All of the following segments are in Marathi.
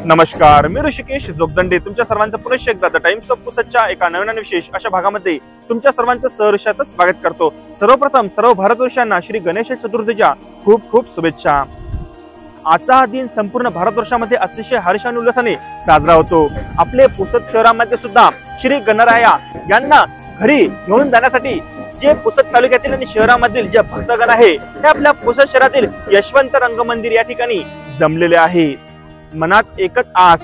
नमस्कार, मी ऋषिकेश जोगदंडे तुमच्या सर्वांचं पुनश्च एकदा द टाइम्स ऑफ पुसदच्या एका नवीन आणि विशेष अशा भागामध्ये तुमच्या सर्वांचं सहर्षाचं स्वागत करतो। सर्वप्रथम सर्व भारतवर्षांना श्री गणेश चतुर्थीच्या खूप खूप शुभेच्छा। आजचा हा दिन संपूर्ण भारतवर्षामध्ये अतिशय हर्ष आणि उल्हासाने साजरा होतो। आपले पुसद शहरामध्ये सुद्धा श्री गणराया यांना घरी घेऊन जाण्यासाठी जे पुसद तालुक्यातील आणि शहरामधील जे भक्तगण आहे ते आपल्या पुसद शहरातील यशवंत रंगमंदिर या ठिकाणी जमलेले आहे। मनात एकच आस,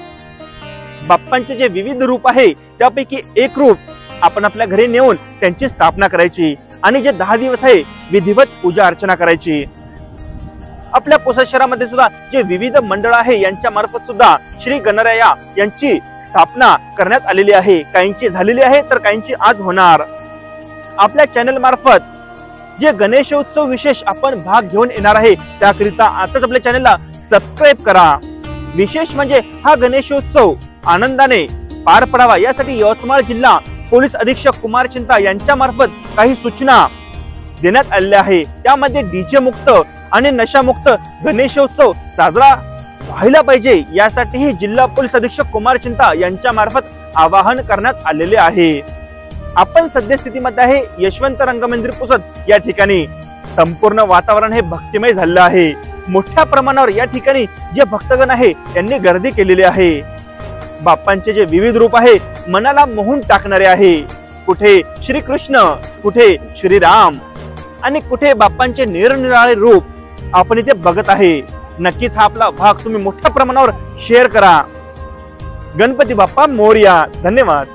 बाप्पांचे जे विविध रूप आहे त्यापैकी एक रूप आपण आपल्या घरी नेऊन त्यांची स्थापना करायची आणि जे 10 दिवस आहे विधिवत पूजा अर्चना करायची। आपल्या पुसद शहरामध्ये सुद्धा जे विविध मंडळ आहे यांच्या मार्फत सुद्धा श्री गणराया यांची स्थापना करण्यात आलेली आहे। काहींची झालेली आहे तर काहींची आज होणार। आपल्या चॅनल मार्फत जे गणेशोत्सव विशेष आपण भाग घेऊन येणार आहे त्याकरिता आताच आपल्या चॅनलला सबस्क्राइब करा। विशेष म्हणजे हा गणेशोत्सव आनंदाने पार पडावा यासाठी यवतमाळ जिल्हा पोलीस अधीक्षक कुमार चिंता यांच्या मार्फत काही सूचना देण्यात आलेल्या आहे। त्यामध्ये डीजे मुक्त आणि नशामुक्त गणेशोत्सव साजरा व्हायला पाहिजे यासाठी जिल्हा पोलीस अधीक्षक कुमार चिंता यांच्या मार्फत आवाहन करण्यात आलेले आहे। आपण सद्यस्थितीमध्ये आहे यशवंत रंगमंदिर पुसद या ठिकाणी संपूर्ण वातावरण हे भक्तिमय झालेलं आहे। मोठ्या प्रमाणावर या ठिकाणी जे भक्तगण आहे त्यांनी गर्दी केलेली आहे। बाप्पांचे जे विविध रूप आहे मनाला मोहून टाकणारे आहे। कुठे श्रीकृष्ण, कुठे श्रीराम आणि कुठे बाप्पांचे निरनिराळे रूप आपण इथे बघत आहे। नक्कीच हा आपला भाग तुम्ही मोठ्या प्रमाणावर शेअर करा। गणपती बाप्पा मोरया। धन्यवाद।